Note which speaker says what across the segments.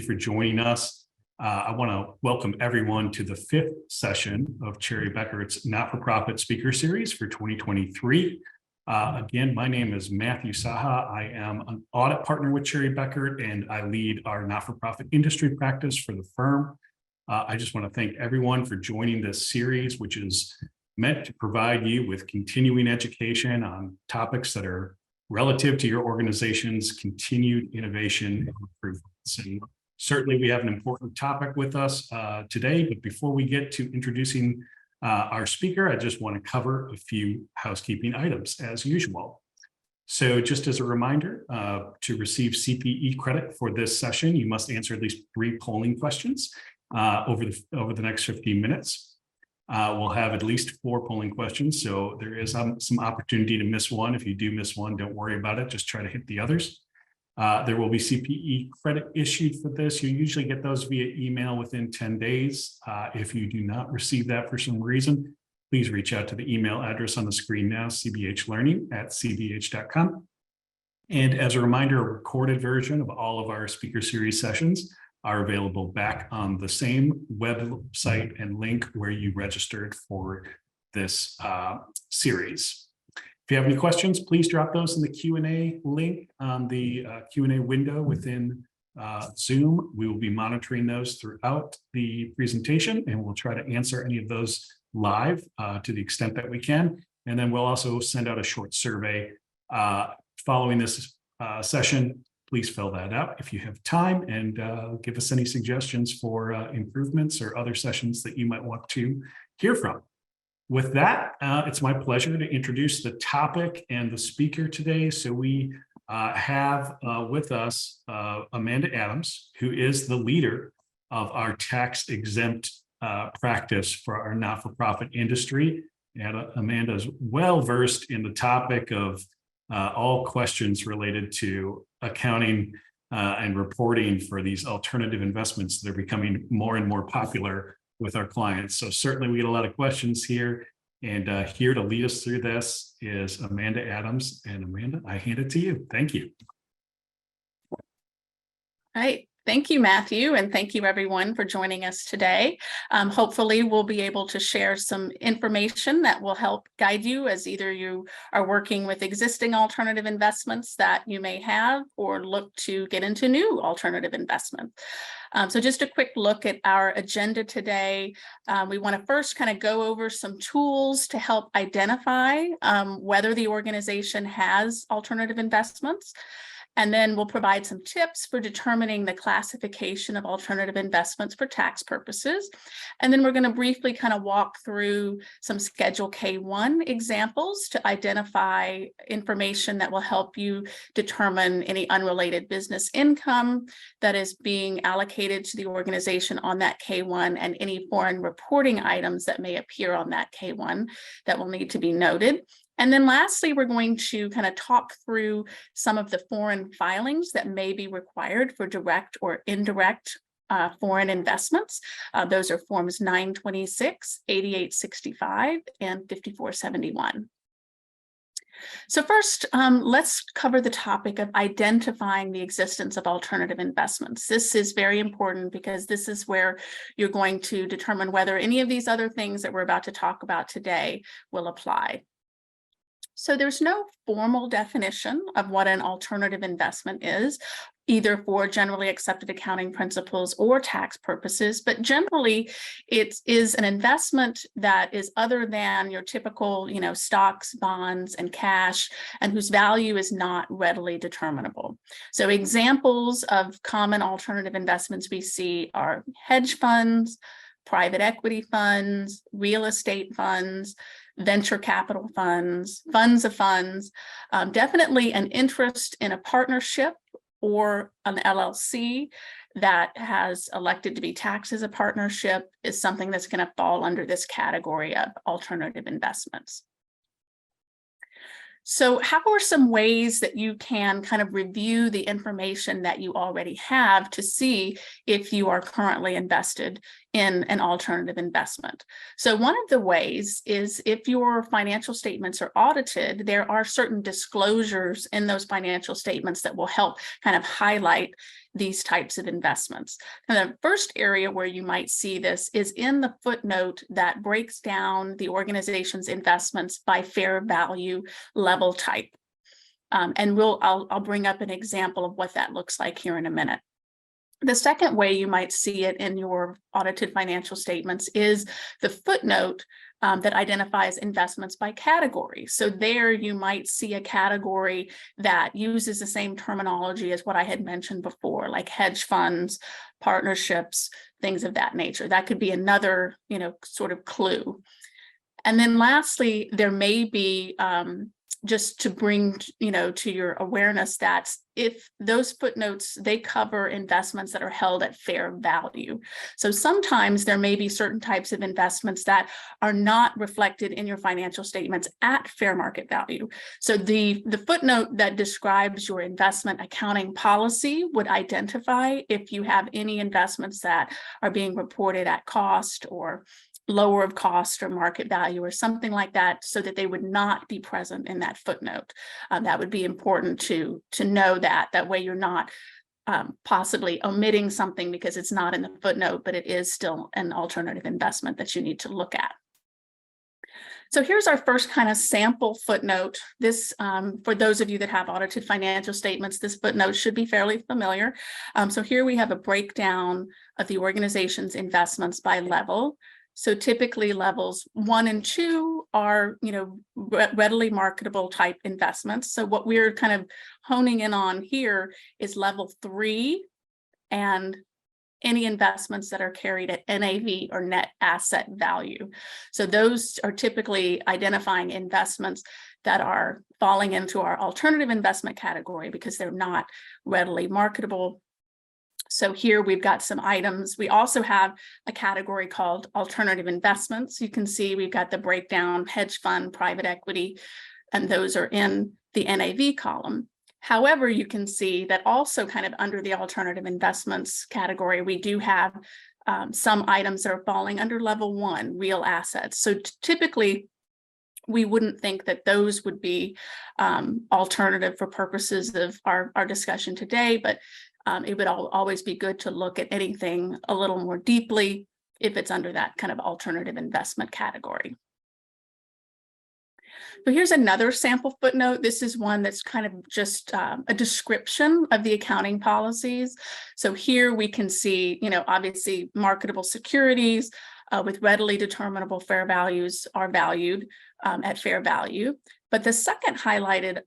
Speaker 1: you for joining us. I want to welcome everyone to the 5th session of Cherry Beckert's Not-for-Profit Speaker Series for 2023. Again, my name is Matthew Saha. I am an audit partner with Cherry Beckert, and I lead our not-for-profit industry practice for the firm. I just want to thank everyone for joining this series, which is meant to provide you with continuing education on topics that are relative to your organization's continued innovation and improvements. And certainly we have an important topic with us today, but before we get to introducing our speaker, I just want to cover a few housekeeping items as usual. So just as a reminder, to receive CPE credit for this session, you must answer at least 3 polling questions over the next 15 minutes. We'll have at least 4 polling questions, so there is some opportunity to miss one. If you do miss one, don't worry about it. Just try to hit the others. There will be CPE credit issued for this. You usually get those via email within 10 days. If you do not receive that for some reason, please reach out to the email address on the screen now, cbhlearning@cbh.com. And as a reminder, a recorded version of all of our speaker series sessions are available back on the same website and link where you registered for this series. If you have any questions, please drop those in the Q&A link on the Q&A window within Zoom. We will be monitoring those throughout the presentation, and we'll try to answer any of those live to the extent that we can. And then we'll also send out a short survey following this session. Please fill that out if you have time, and give us any suggestions for improvements or other sessions that you might want to hear from. With that, it's my pleasure to introduce the topic and the speaker today. So we have with us Amanda Adams, who is the leader of our tax-exempt practice for our not-for-profit industry. And Amanda is well-versed in the topic of all questions related to accounting and reporting for these alternative investments that are becoming more and more popular with our clients. So certainly we get a lot of questions here, and here to lead us through this is Amanda Adams. And Amanda, I hand it to you. Thank you.
Speaker 2: All right. Thank you, Matthew, and thank you everyone for joining us today. Hopefully we'll be able to share some information that will help guide you as either you are working with existing alternative investments that you may have or look to get into new alternative investments. So just a quick look at our agenda today. We want to first kind of go over some tools to help identify whether the organization has alternative investments. And then we'll provide some tips for determining the classification of alternative investments for tax purposes. And then we're going to briefly kind of walk through some Schedule K-1 examples to identify information that will help you determine any unrelated business income that is being allocated to the organization on that K-1, and any foreign reporting items that may appear on that K-1 that will need to be noted. And then lastly, we're going to kind of talk through some of the foreign filings that may be required for direct or indirect foreign investments. Those are Forms 926, 8865, and 5471. So first, let's cover the topic of identifying the existence of alternative investments. This is very important because this is where you're going to determine whether any of these other things that we're about to talk about today will apply. So there's no formal definition of what an alternative investment is, either for generally accepted accounting principles or tax purposes, but generally it is an investment that is other than your typical, stocks, bonds, and cash, and whose value is not readily determinable. So examples of common alternative investments we see are hedge funds, private equity funds, real estate funds, venture capital funds, funds of funds. Definitely an interest in a partnership or an LLC that has elected to be taxed as a partnership is something that's going to fall under this category of alternative investments. So how are some ways that you can kind of review the information that you already have to see if you are currently invested in an alternative investment. So one of the ways is if your financial statements are audited, there are certain disclosures in those financial statements that will help kind of highlight these types of investments. And the first area where you might see this is in the footnote that breaks down the organization's investments by fair value level type. And I'll bring up an example of what that looks like here in a minute. The second way you might see it in your audited financial statements is the footnote that identifies investments by category. So there you might see a category that uses the same terminology as what I had mentioned before, like hedge funds, partnerships, things of that nature. That could be another, sort of clue. And then lastly, there may be just to bring, to your awareness that if those footnotes, they cover investments that are held at fair value. So sometimes there may be certain types of investments that are not reflected in your financial statements at fair market value. So the footnote that describes your investment accounting policy would identify if you have any investments that are being reported at cost or lower of cost or market value or something like that, so that they would not be present in that footnote. That would be important to know that way you're not possibly omitting something because it's not in the footnote, but it is still an alternative investment that you need to look at. So here's our first kind of sample footnote. This, for those of you that have audited financial statements, this footnote should be fairly familiar. So here we have a breakdown of the organization's investments by level. So typically levels 1 and 2 are, readily marketable type investments. So what we're kind of honing in on here is level 3 and any investments that are carried at NAV or net asset value. So those are typically identifying investments that are falling into our alternative investment category because they're not readily marketable. So here we've got some items. We also have a category called alternative investments. You can see we've got the breakdown, hedge fund, private equity, and those are in the NAV column. However, you can see that also kind of under the alternative investments category, we do have some items that are falling under level 1, real assets. So typically, we wouldn't think that those would be alternative for purposes of our discussion today, but it would always be good to look at anything a little more deeply if it's under that kind of alternative investment category. So here's another sample footnote. This is one that's kind of just a description of the accounting policies. So here we can see, obviously marketable securities with readily determinable fair values are valued at fair value. But the second highlighted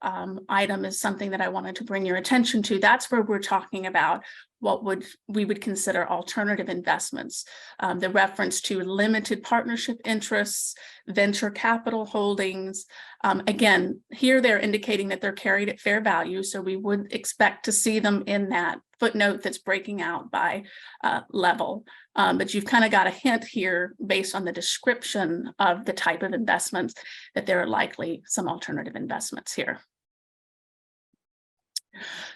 Speaker 2: item is something that I wanted to bring your attention to. That's where we're talking about what we would consider alternative investments. The reference to limited partnership interests, venture capital holdings. Again, here they're indicating that they're carried at fair value. So we would expect to see them in that footnote that's breaking out by level. But you've kind of got a hint here based on the description of the type of investments that there are likely some alternative investments here.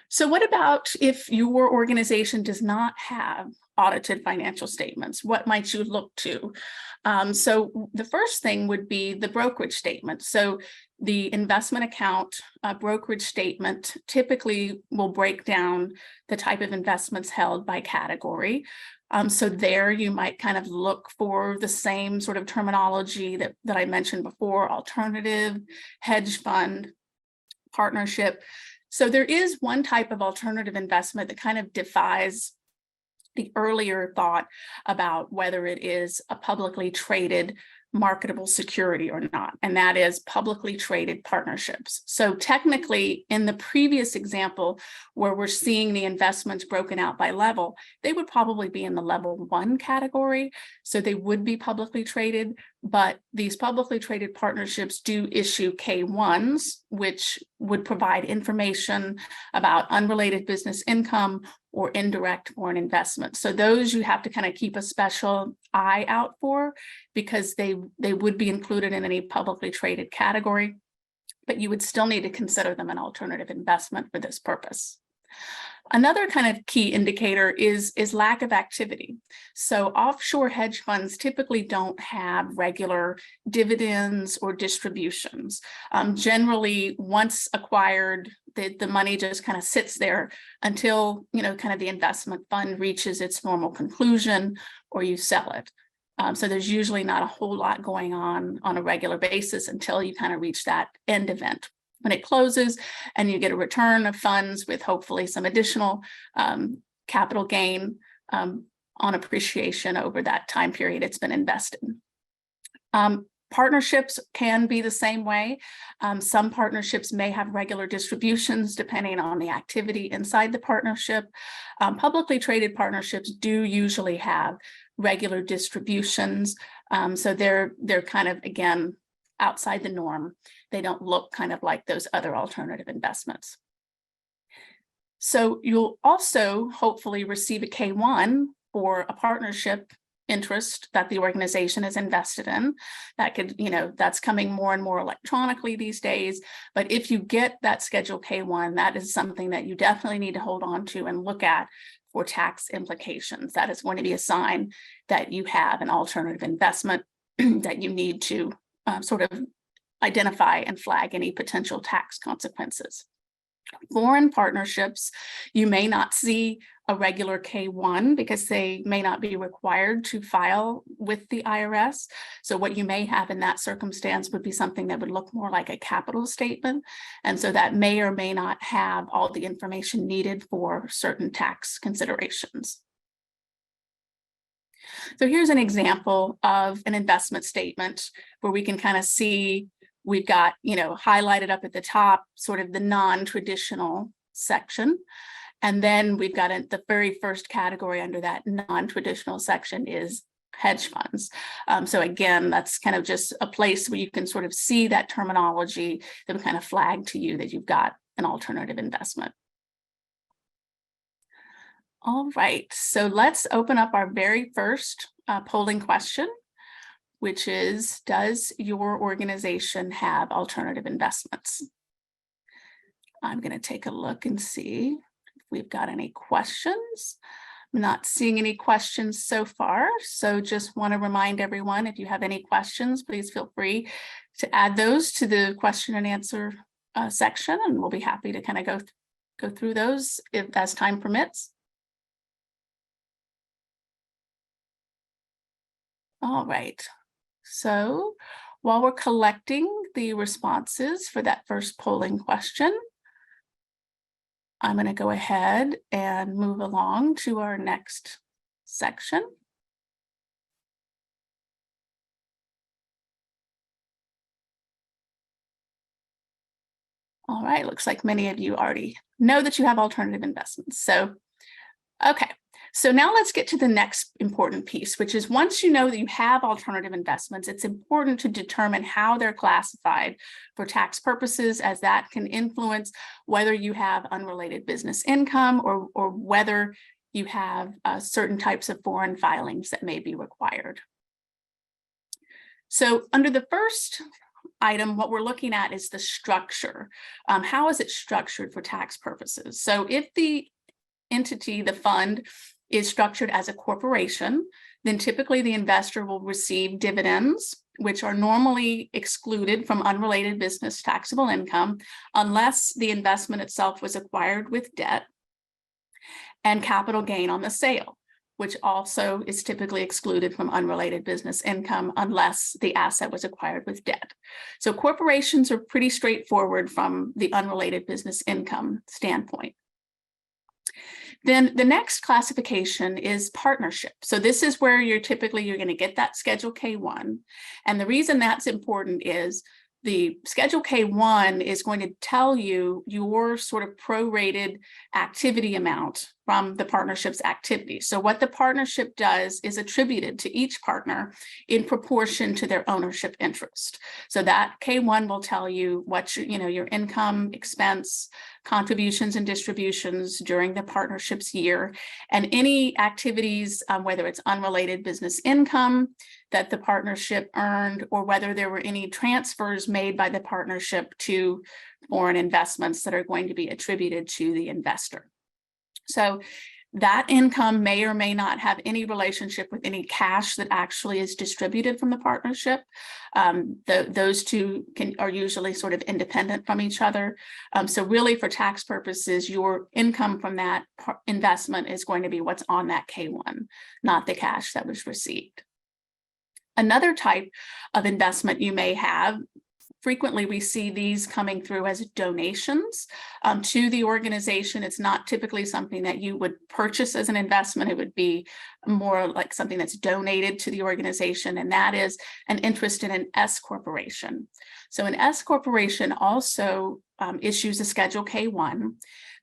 Speaker 2: So what about if your organization does not have audited financial statements? What might you look to? So the first thing would be the brokerage statement. So the investment account brokerage statement typically will break down the type of investments held by category. So there you might kind of look for the same sort of terminology that I mentioned before: alternative, hedge fund, partnership. So there is one type of alternative investment that kind of defies the earlier thought about whether it is a publicly traded marketable security or not, and that is publicly traded partnerships. So technically, in the previous example where we're seeing the investments broken out by level, they would probably be in the level 1 category. So they would be publicly traded, but these publicly traded partnerships do issue K1s, which would provide information about unrelated business income or indirect foreign investment. So those you have to kind of keep a special eye out for, because they would be included in any publicly traded category, but you would still need to consider them an alternative investment for this purpose. Another kind of key indicator is lack of activity. So offshore hedge funds typically don't have regular dividends or distributions. Generally, once acquired, the money just kind of sits there until, kind of the investment fund reaches its normal conclusion or you sell it. So there's usually not a whole lot going on a regular basis until you kind of reach that end event. When it closes and you get a return of funds with hopefully some additional capital gain on appreciation over that time period it's been invested. Partnerships can be the same way. Some partnerships may have regular distributions depending on the activity inside the partnership. Publicly traded partnerships do usually have regular distributions. So they're kind of, again, outside the norm. They don't look kind of like those other alternative investments. So you'll also hopefully receive a K-1 for a partnership interest that the organization is invested in. That could, that's coming more and more electronically these days. But if you get that Schedule K-1, that is something that you definitely need to hold on to and look at for tax implications. That is going to be a sign that you have an alternative investment that you need to sort of identify and flag any potential tax consequences. Foreign partnerships, you may not see a regular K-1 because they may not be required to file with the IRS. So what you may have in that circumstance would be something that would look more like a capital statement. And so that may or may not have all the information needed for certain tax considerations. So here's an example of an investment statement where we can kind of see we've got, highlighted up at the top, sort of the non-traditional section. And then we've got the very first category under that non-traditional section is hedge funds. So again, that's kind of just a place where you can sort of see that terminology that would kind of flag to you that you've got an alternative investment. All right, so let's open up our very first polling question, which is, does your organization have alternative investments? I'm going to take a look and see if we've got any questions. I'm not seeing any questions so far, so just want to remind everyone, if you have any questions, please feel free to add those to the question and answer section, and we'll be happy to kind of go through those as time permits. All right. So while we're collecting the responses for that first polling question, I'm going to go ahead and move along to our next section. All right, looks like many of you already know that you have alternative investments. So, okay. So now let's get to the next important piece, which is once you know that you have alternative investments, it's important to determine how they're classified for tax purposes, as that can influence whether you have unrelated business income or whether you have certain types of foreign filings that may be required. So under the first item, what we're looking at is the structure. How is it structured for tax purposes? So if the entity, the fund, is structured as a corporation, then typically the investor will receive dividends, which are normally excluded from unrelated business taxable income, unless the investment itself was acquired with debt, and capital gain on the sale, which also is typically excluded from unrelated business income unless the asset was acquired with debt. So corporations are pretty straightforward from the unrelated business income standpoint. Then the next classification is partnership. So this is where you're going to get that Schedule K-1. And the reason that's important is the Schedule K-1 is going to tell you your sort of prorated activity amount from the partnership's activity. So what the partnership does is attributed to each partner in proportion to their ownership interest. So that K-1 will tell you what your income, expense, contributions and distributions during the partnership's year, and any activities, whether it's unrelated business income that the partnership earned, or whether there were any transfers made by the partnership to foreign investments that are going to be attributed to the investor. So that income may or may not have any relationship with any cash that actually is distributed from the partnership. Those two are usually sort of independent from each other. So really for tax purposes, your income from that investment is going to be what's on that K1, not the cash that was received. Another type of investment you may have, frequently we see these coming through as donations to the organization. It's not typically something that you would purchase as an investment. It would be more like something that's donated to the organization, and that is an interest in an S corporation. So an S corporation also issues a Schedule K1.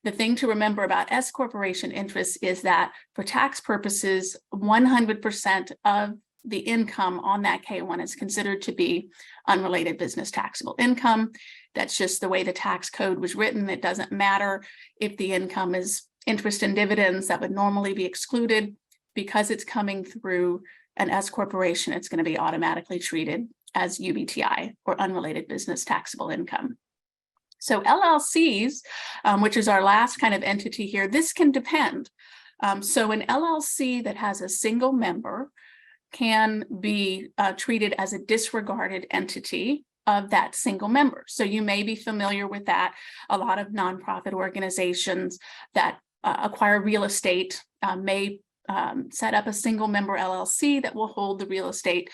Speaker 2: The thing to remember about S corporation interests is that for tax purposes, 100% of the income on that K1 is considered to be unrelated business taxable income. That's just the way the tax code was written. It doesn't matter if the income is interest and dividends that would normally be excluded. Because it's coming through an S corporation, it's going to be automatically treated as UBTI, or unrelated business taxable income. So LLCs, which is our last kind of entity here, this can depend. So an LLC that has a single member can be treated as a disregarded entity of that single member. So you may be familiar with that. A lot of nonprofit organizations that acquire real estate may set up a single member LLC that will hold the real estate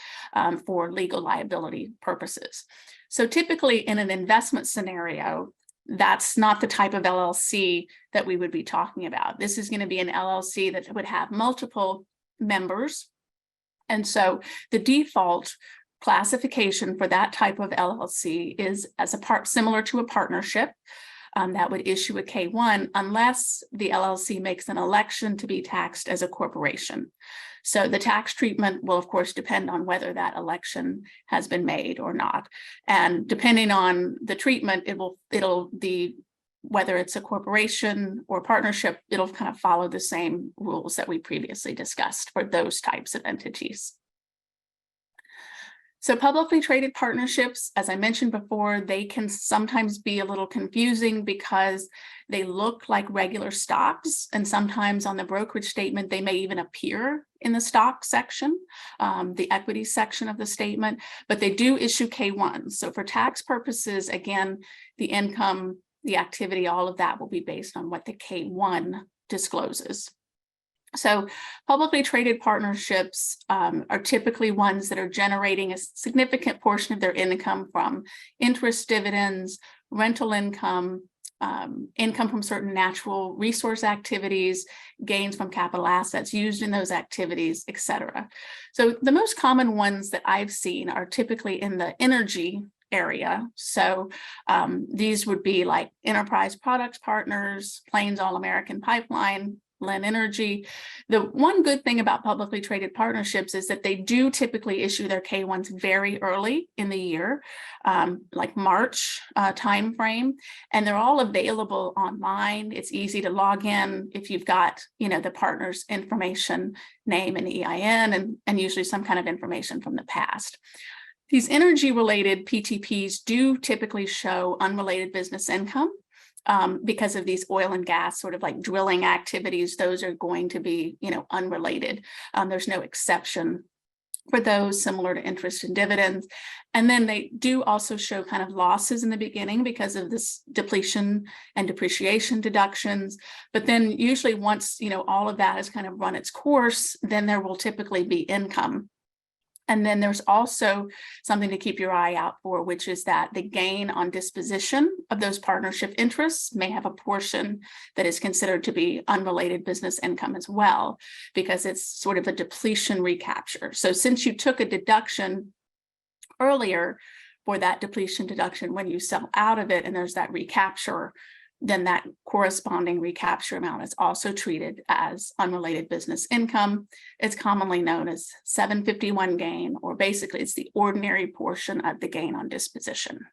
Speaker 2: for legal liability purposes. So typically in an investment scenario, that's not the type of LLC that we would be talking about. This is going to be an LLC that would have multiple members. And so the default classification for that type of LLC is as a part similar to a partnership that would issue a K1 unless the LLC makes an election to be taxed as a corporation. So the tax treatment will, of course, depend on whether that election has been made or not. And depending on the treatment, whether it's a corporation or partnership, it'll kind of follow the same rules that we previously discussed for those types of entities. So publicly traded partnerships, as I mentioned before, they can sometimes be a little confusing because they look like regular stocks, and sometimes on the brokerage statement, they may even appear in the stock section, the equity section of the statement, but they do issue K1s. So for tax purposes, again, the income, the activity, all of that will be based on what the K1 discloses. So publicly traded partnerships are typically ones that are generating a significant portion of their income from interest, dividends, rental income, income from certain natural resource activities, gains from capital assets used in those activities, et cetera. So the most common ones that I've seen are typically in the energy area. So these would be like Enterprise Products Partners, Plains All American Pipeline, Lynn Energy. The one good thing about publicly traded partnerships is that they do typically issue their K1s very early in the year, like March timeframe, and they're all available online. It's easy to log in if you've got, the partner's information, name and EIN, and usually some kind of information from the past. These energy-related PTPs do typically show unrelated business income. Because of these oil and gas sort of like drilling activities, those are going to be, unrelated. There's no exception for those, similar to interest and dividends. And then they do also show kind of losses in the beginning because of this depletion and depreciation deductions. But then usually once, all of that has kind of run its course, then there will typically be income. And then there's also something to keep your eye out for, which is that the gain on disposition of those partnership interests may have a portion that is considered to be unrelated business income as well, because it's sort of a depletion recapture. So since you took a deduction earlier for that depletion deduction, when you sell out of it and there's that recapture, then that corresponding recapture amount is also treated as unrelated business income. It's commonly known as 751 gain, or basically it's the ordinary portion of the gain on disposition.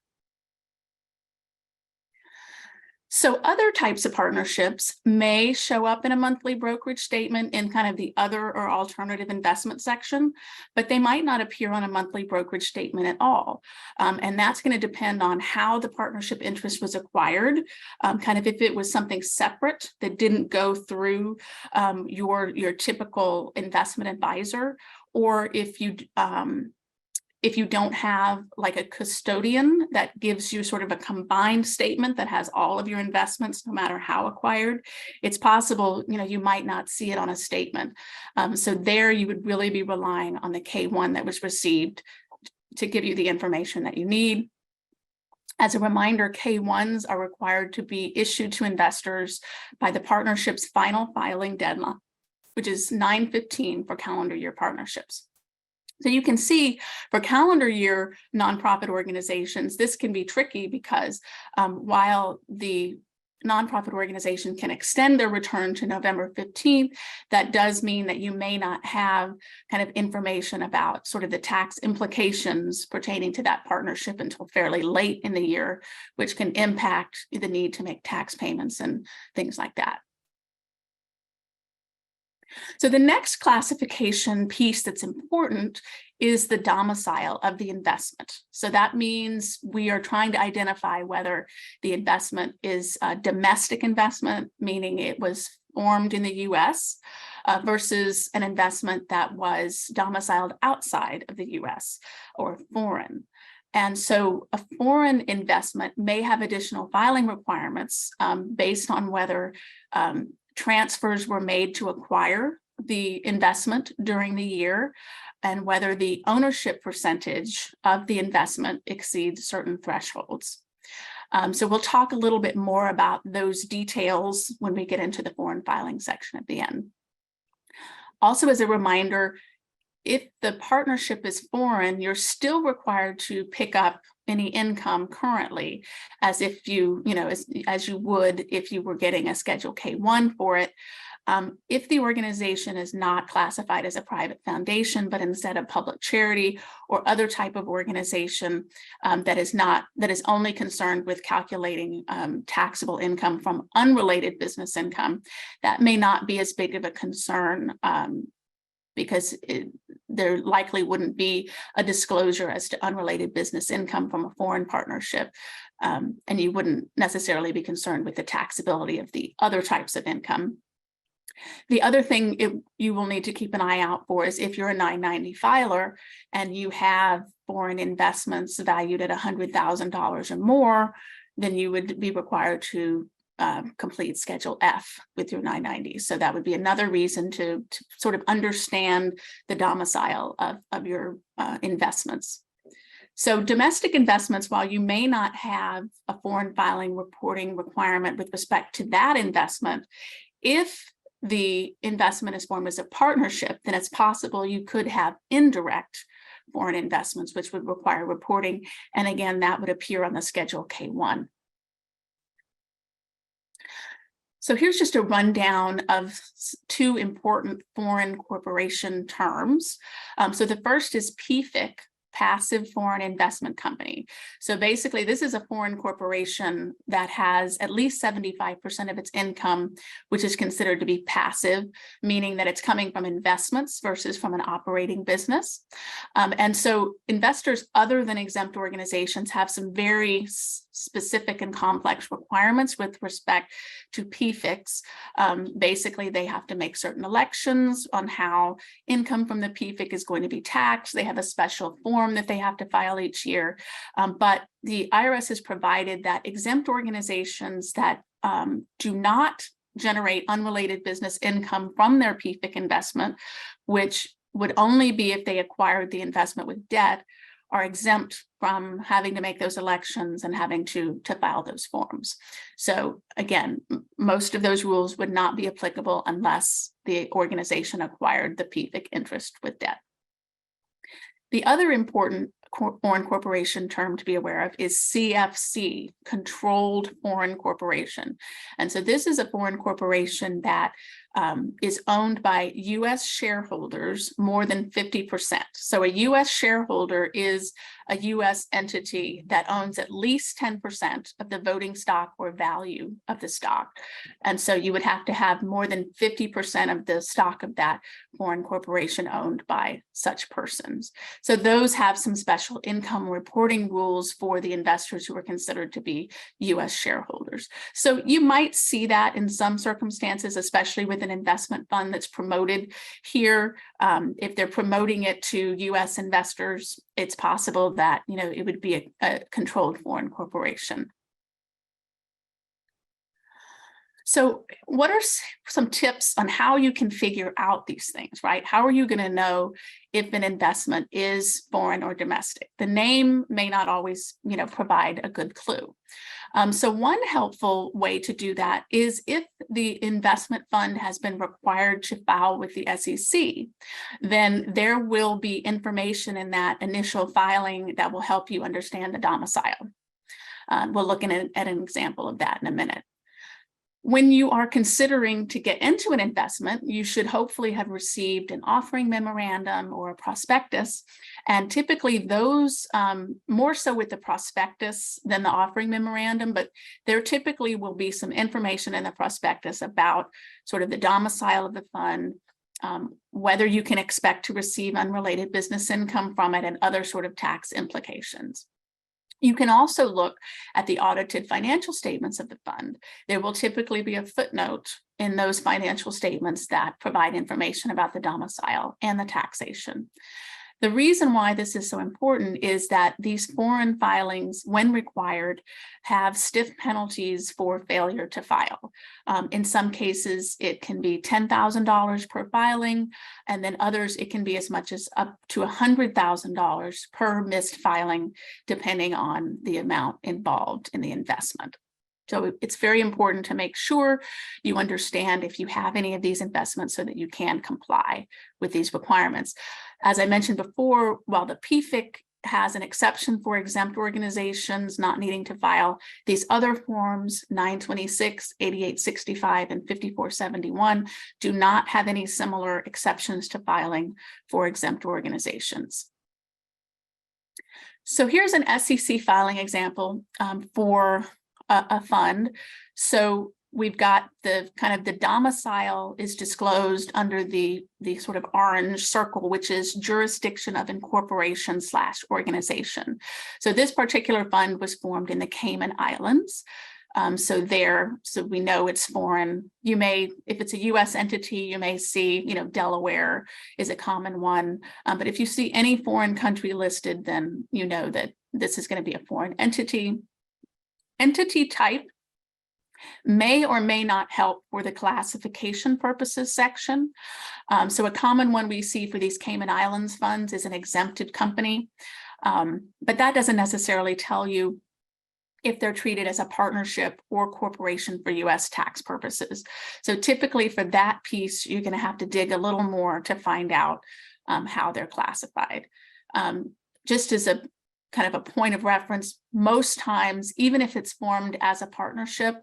Speaker 2: So other types of partnerships may show up in a monthly brokerage statement in kind of the other or alternative investment section, but they might not appear on a monthly brokerage statement at all. And that's going to depend on how the partnership interest was acquired, kind of if it was something separate that didn't go through your typical investment advisor, or if you don't have like a custodian that gives you sort of a combined statement that has all of your investments, no matter how acquired, it's possible, you might not see it on a statement. So there you would really be relying on the K-1 that was received to give you the information that you need. As a reminder, K-1s are required to be issued to investors by the partnership's final filing deadline, which is 9/15 for calendar year partnerships. So you can see for calendar year nonprofit organizations, this can be tricky because while the nonprofit organization can extend their return to November 15th, that does mean that you may not have kind of information about sort of the tax implications pertaining to that partnership until fairly late in the year, which can impact the need to make tax payments and things like that. So the next classification piece that's important is the domicile of the investment. So that means we are trying to identify whether the investment is a domestic investment, meaning it was formed in the US, versus an investment that was domiciled outside of the US or foreign. And so a foreign investment may have additional filing requirements based on whether transfers were made to acquire the investment during the year, and whether the ownership percentage of the investment exceeds certain thresholds. So we'll talk a little bit more about those details when we get into the foreign filing section at the end. Also, as a reminder, if the partnership is foreign, you're still required to pick up any income currently, as if as you would if you were getting a Schedule K-1 for it. If the organization is not classified as a private foundation, but instead a public charity or other type of organization that is only concerned with calculating taxable income from unrelated business income, that may not be as big of a concern because there likely wouldn't be a disclosure as to unrelated business income from a foreign partnership, and you wouldn't necessarily be concerned with the taxability of the other types of income. The other thing you will need to keep an eye out for is if you're a 990 filer and you have foreign investments valued at $100,000 or more, then you would be required to complete Schedule F with your 990. So that would be another reason to sort of understand the domicile of your investments. So domestic investments, while you may not have a foreign filing reporting requirement with respect to that investment, if the investment is formed as a partnership, then it's possible you could have indirect foreign investments, which would require reporting. And again, that would appear on the Schedule K-1. So here's just a rundown of two important foreign corporation terms. So the first is PFIC, Passive Foreign Investment Company. So basically, this is a foreign corporation that has at least 75% of its income, which is considered to be passive, meaning that it's coming from investments versus from an operating business. And so investors other than exempt organizations have some very specific and complex requirements with respect to PFICs. Basically, they have to make certain elections on how income from the PFIC is going to be taxed. They have a special form that they have to file each year. But the IRS has provided that exempt organizations that do not generate unrelated business income from their PFIC investment, which would only be if they acquired the investment with debt, are exempt from having to make those elections and having to file those forms. So again, most of those rules would not be applicable unless the organization acquired the PFIC interest with debt. The other important foreign corporation term to be aware of is CFC, Controlled Foreign Corporation. And so this is a foreign corporation that is owned by U.S. shareholders more than 50%. So a U.S. shareholder is a U.S. entity that owns at least 10% of the voting stock or value of the stock. And so you would have to have more than 50% of the stock of that foreign corporation owned by such persons. So those have some special income reporting rules for the investors who are considered to be U.S. shareholders. So you might see that in some circumstances, especially with an investment fund that's promoted here. If they're promoting it to U.S. investors, it's possible that, you know, it would be a controlled foreign corporation. So what are some tips on how you can figure out these things, right? How are you going to know if an investment is foreign or domestic? The name may not always, you know, provide a good clue. So one helpful way to do that is if the investment fund has been required to file with the SEC, then there will be information in that initial filing that will help you understand the domicile. We'll look at an example of that in a minute. When you are considering to get into an investment, you should hopefully have received an offering memorandum or a prospectus. And typically those, more so with the prospectus than the offering memorandum, but there typically will be some information in the prospectus about sort of the domicile of the fund, whether you can expect to receive unrelated business income from it, and other sort of tax implications. You can also look at the audited financial statements of the fund. There will typically be a footnote in those financial statements that provide information about the domicile and the taxation. The reason why this is so important is that these foreign filings, when required, have stiff penalties for failure to file. In some cases, it can be $10,000 per filing, and then others, it can be as much as up to $100,000 per missed filing, depending on the amount involved in the investment. So it's very important to make sure you understand if you have any of these investments so that you can comply with these requirements. As I mentioned before, while the PFIC has an exception for exempt organizations not needing to file, these other forms, 926, 8865, and 5471, do not have any similar exceptions to filing for exempt organizations. So here's an SEC filing example for a fund. So we've got the kind of the domicile is disclosed under the sort of orange circle, which is jurisdiction of incorporation / organization. So this particular fund was formed in the Cayman Islands. So we know it's foreign. You may, if it's a U.S. entity, you may see, you know, Delaware is a common one. But if you see any foreign country listed, then you know that this is going to be a foreign entity. Entity type may or may not help for the classification purposes section. So a common one we see for these Cayman Islands funds is an exempted company, but that doesn't necessarily tell you if they're treated as a partnership or corporation for U.S. tax purposes. So typically for that piece, you're going to have to dig a little more to find out how they're classified. Just as a kind of a point of reference, most times, even if it's formed as a partnership,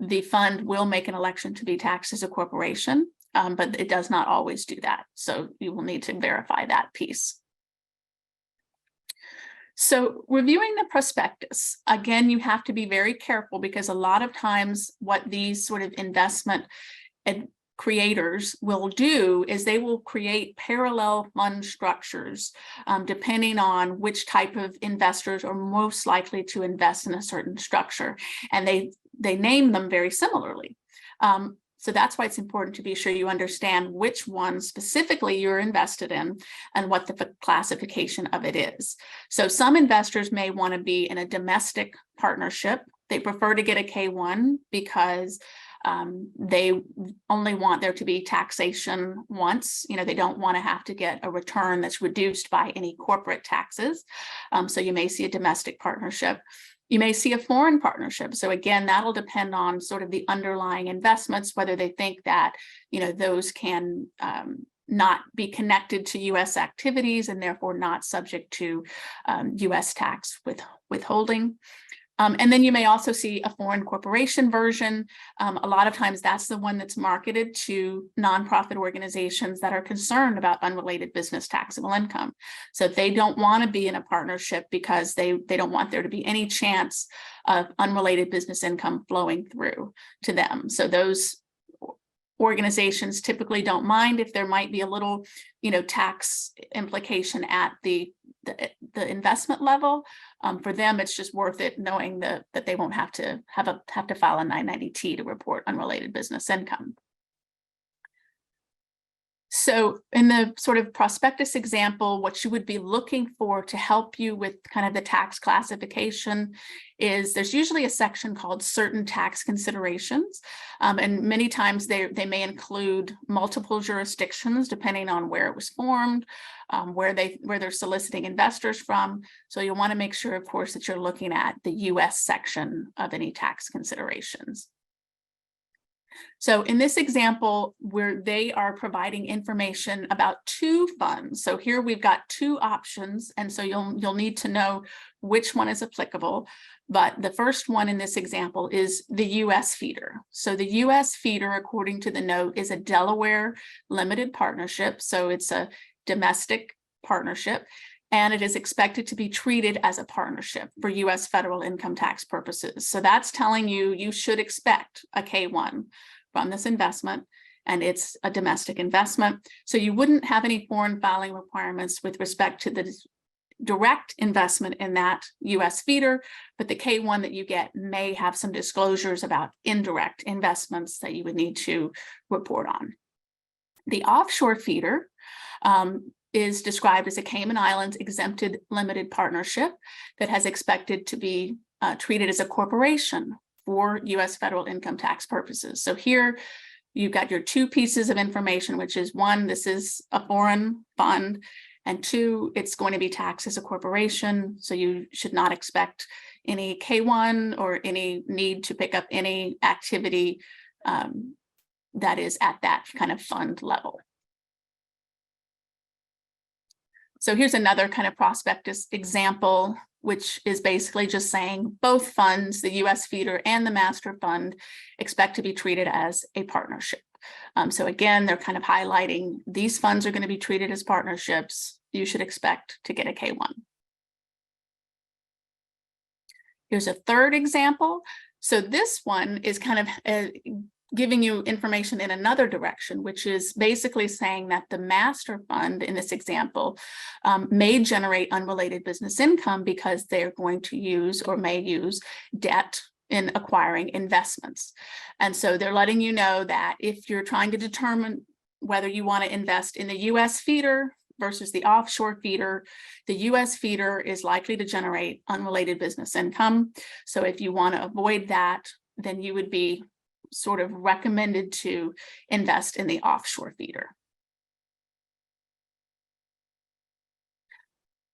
Speaker 2: the fund will make an election to be taxed as a corporation, but it does not always do that. So you will need to verify that piece. So reviewing the prospectus, again, you have to be very careful because a lot of times what these sort of investment creators will do is they will create parallel fund structures depending on which type of investors are most likely to invest in a certain structure, and they name them very similarly. So that's why it's important to be sure you understand which one specifically you're invested in and what the classification of it is. So some investors may want to be in a domestic partnership. They prefer to get a K1 because they only want there to be taxation once. You know, they don't want to have to get a return that's reduced by any corporate taxes. So you may see a domestic partnership. You may see a foreign partnership. So again, that'll depend on sort of the underlying investments, whether they think that, you know, those can not be connected to U.S. activities and therefore not subject to U.S. tax withholding. And then you may also see a foreign corporation version. A lot of times that's the one that's marketed to nonprofit organizations that are concerned about unrelated business taxable income. So they don't want to be in a partnership because they don't want there to be any chance of unrelated business income flowing through to them. So those organizations typically don't mind if there might be a little, tax implication at the investment level. For them, it's just worth it knowing that they won't have to file a 990T to report unrelated business income. So in the sort of prospectus example, what you would be looking for to help you with kind of the tax classification is there's usually a section called certain tax considerations. And many times they may include multiple jurisdictions depending on where it was formed, where they're soliciting investors from. So you'll want to make sure, of course, that you're looking at the US section of any tax considerations. So in this example, where they are providing information about two funds. So here we've got two options, and so you'll need to know which one is applicable. But the first one in this example is the US feeder. So the US feeder, according to the note, is a Delaware limited partnership. So it's a domestic partnership, and it is expected to be treated as a partnership for US federal income tax purposes. So that's telling you you should expect a K-1 from this investment, and it's a domestic investment. So you wouldn't have any foreign filing requirements with respect to the direct investment in that US feeder, but the K-1 that you get may have some disclosures about indirect investments that you would need to report on. The offshore feeder is described as a Cayman Islands exempted limited partnership that has expected to be treated as a corporation for US federal income tax purposes. So here you've got your two pieces of information, which is one, this is a foreign fund, and two, it's going to be taxed as a corporation. So you should not expect any K-1 or any need to pick up any activity that is at that kind of fund level. So here's another kind of prospectus example, which is basically just saying both funds, the US feeder and the master fund, expect to be treated as a partnership. So again, they're kind of highlighting these funds are going to be treated as partnerships. You should expect to get a K-1. Here's a third example. So this one is kind of giving you information in another direction, which is basically saying that the master fund in this example may generate unrelated business income because they're going to use or may use debt in acquiring investments. And so they're letting you know that if you're trying to determine whether you want to invest in the US feeder versus the offshore feeder, the US feeder is likely to generate unrelated business income. So if you want to avoid that, then you would be sort of recommended to invest in the offshore feeder.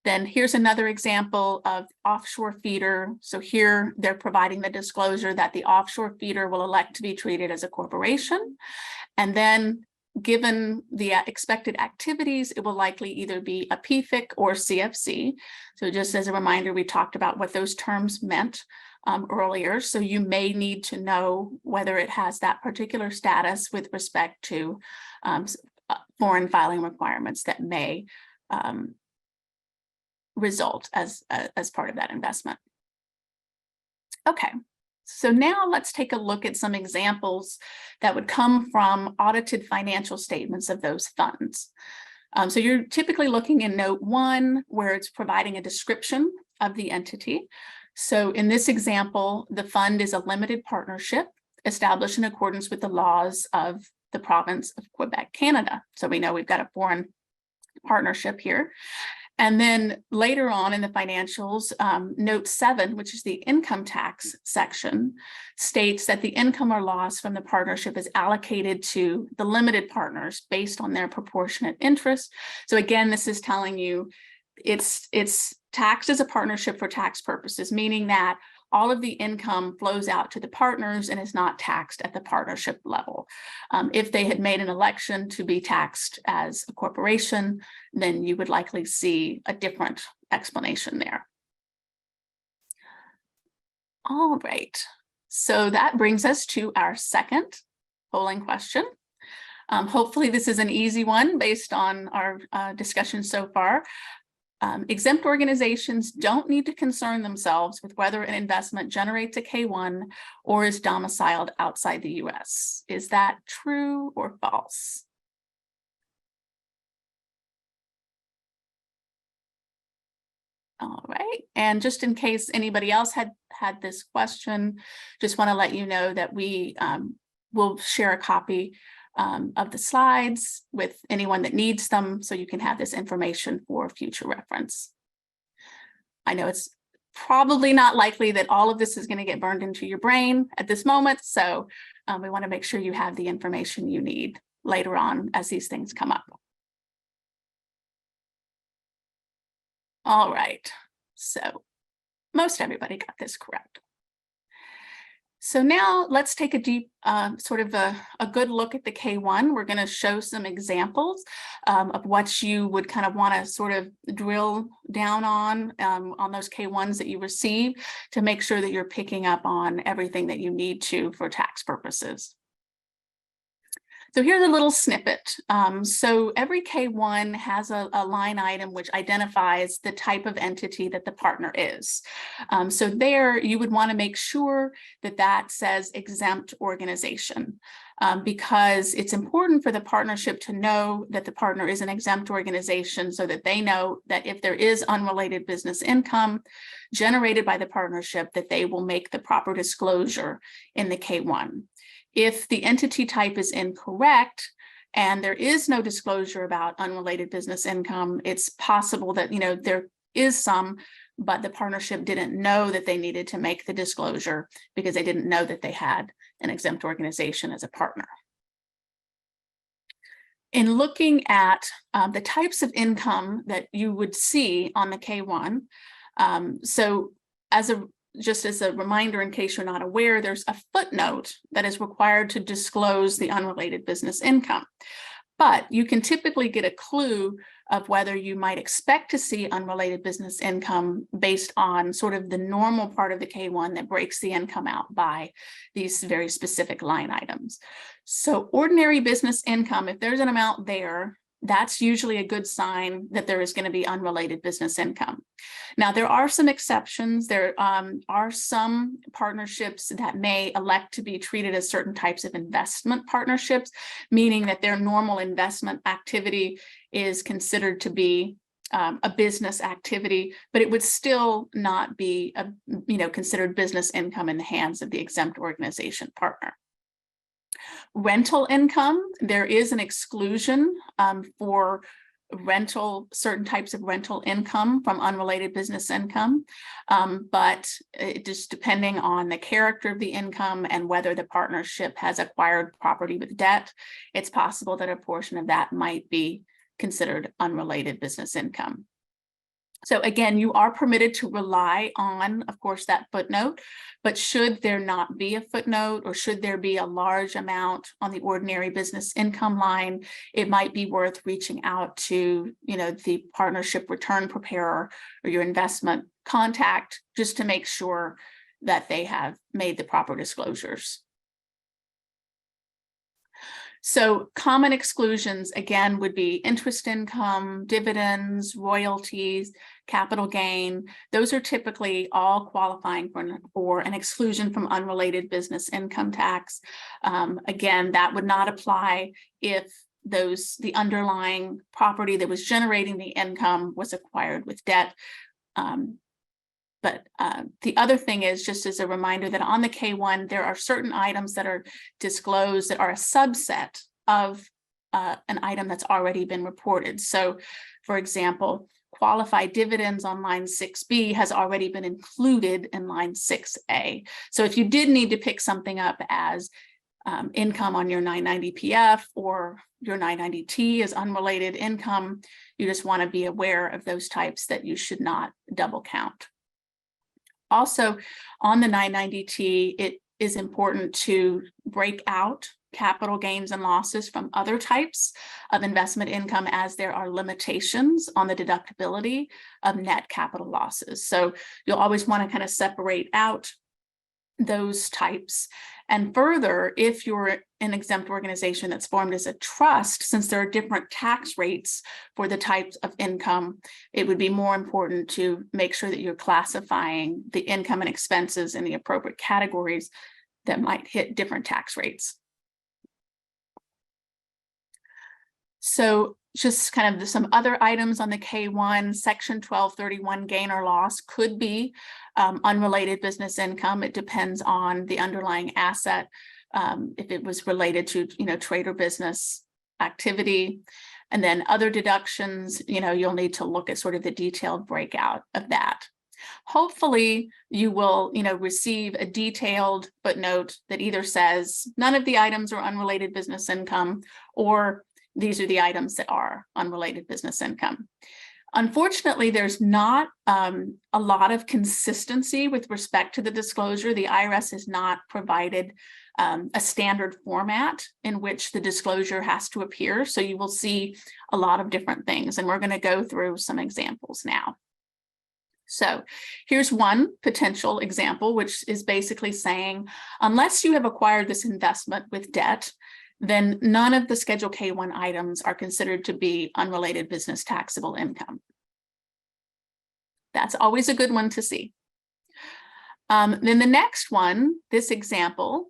Speaker 2: Then here's another example of offshore feeder. So here they're providing the disclosure that the offshore feeder will elect to be treated as a corporation. And then given the expected activities, it will likely either be a PFIC or CFC. So just as a reminder, we talked about what those terms meant earlier. So you may need to know whether it has that particular status with respect to foreign filing requirements that may result as part of that investment. Okay, so now let's take a look at some examples that would come from audited financial statements of those funds. So you're typically looking in note 1, where it's providing a description of the entity. So in this example, the fund is a limited partnership established in accordance with the laws of the province of Quebec, Canada. So we know we've got a foreign partnership here. And then later on in the financials, note 7, which is the income tax section, states that the income or loss from the partnership is allocated to the limited partners based on their proportionate interest. So again, this is telling you it's taxed as a partnership for tax purposes, meaning that all of the income flows out to the partners and is not taxed at the partnership level. If they had made an election to be taxed as a corporation, then you would likely see a different explanation there. All right. So that brings us to our second polling question. Hopefully this is an easy one based on our discussion so far. Exempt organizations don't need to concern themselves with whether an investment generates a K-1 or is domiciled outside the US. Is that true or false? All right, and just in case anybody else had this question, just want to let you know that we will share a copy of the slides with anyone that needs them, so you can have this information for future reference. I know it's probably not likely that all of this is going to get burned into your brain at this moment, so we want to make sure you have the information you need later on as these things come up. All right, so most everybody got this correct. So now let's take a deep, sort of a good look at the K-1. We're going to show some examples of what you would kind of want to sort of drill down on those K-1s that you receive to make sure that you're picking up on everything that you need to for tax purposes. So here's a little snippet. So every K-1 has a line item which identifies the type of entity that the partner is. So there you would want to make sure that that says exempt organization, because it's important for the partnership to know that the partner is an exempt organization, so that they know that if there is unrelated business income generated by the partnership, that they will make the proper disclosure in the K-1. If the entity type is incorrect and there is no disclosure about unrelated business income, it's possible that, there is some, but the partnership didn't know that they needed to make the disclosure because they didn't know that they had an exempt organization as a partner. In looking at the types of income that you would see on the K-1, so just as a reminder, in case you're not aware, there's a footnote that is required to disclose the unrelated business income. But you can typically get a clue of whether you might expect to see unrelated business income based on sort of the normal part of the K-1 that breaks the income out by these very specific line items. So ordinary business income, if there's an amount there, that's usually a good sign that there is going to be unrelated business income. Now, there are some exceptions. There are some partnerships that may elect to be treated as certain types of investment partnerships, meaning that their normal investment activity is considered to be a business activity, but it would still not be considered business income in the hands of the exempt organization partner. Rental income, there is an exclusion for certain types of rental income from unrelated business income, but just depending on the character of the income and whether the partnership has acquired property with debt, it's possible that a portion of that might be considered unrelated business income. So again, you are permitted to rely on, of course, that footnote, but should there not be a footnote, or should there be a large amount on the ordinary business income line, it might be worth reaching out to, the partnership return preparer or your investment contact, just to make sure that they have made the proper disclosures. So common exclusions, again, would be interest income, dividends, royalties, capital gain. Those are typically all qualifying for an exclusion from unrelated business income tax. Again, that would not apply if the underlying property that was generating the income was acquired with debt. But the other thing is, just as a reminder, that on the K-1, there are certain items that are disclosed that are a subset of an item that's already been reported. So, for example, qualified dividends on line 6B has already been included in line 6A. So if you did need to pick something up as income on your 990PF or your 990T as unrelated income, you just want to be aware of those types that you should not double count. Also, on the 990T, it is important to break out capital gains and losses from other types of investment income, as there are limitations on the deductibility of net capital losses. So you'll always want to kind of separate out those types. And further, if you're an exempt organization that's formed as a trust, since there are different tax rates for the types of income, it would be more important to make sure that you're classifying the income and expenses in the appropriate categories that might hit different tax rates. So just kind of some other items on the K1, section 1231 gain or loss could be unrelated business income. It depends on the underlying asset. If it was related to, trade or business activity, and then other deductions, you'll need to look at sort of the detailed breakout of that. Hopefully you will, receive a detailed footnote that either says none of the items are unrelated business income, or these are the items that are unrelated business income. Unfortunately, there's not a lot of consistency with respect to the disclosure. The IRS has not provided a standard format in which the disclosure has to appear. So you will see a lot of different things, and we're going to go through some examples now. So here's one potential example, which is basically saying, unless you have acquired this investment with debt, then none of the Schedule K1 items are considered to be unrelated business taxable income. That's always a good one to see. Then the next one, this example,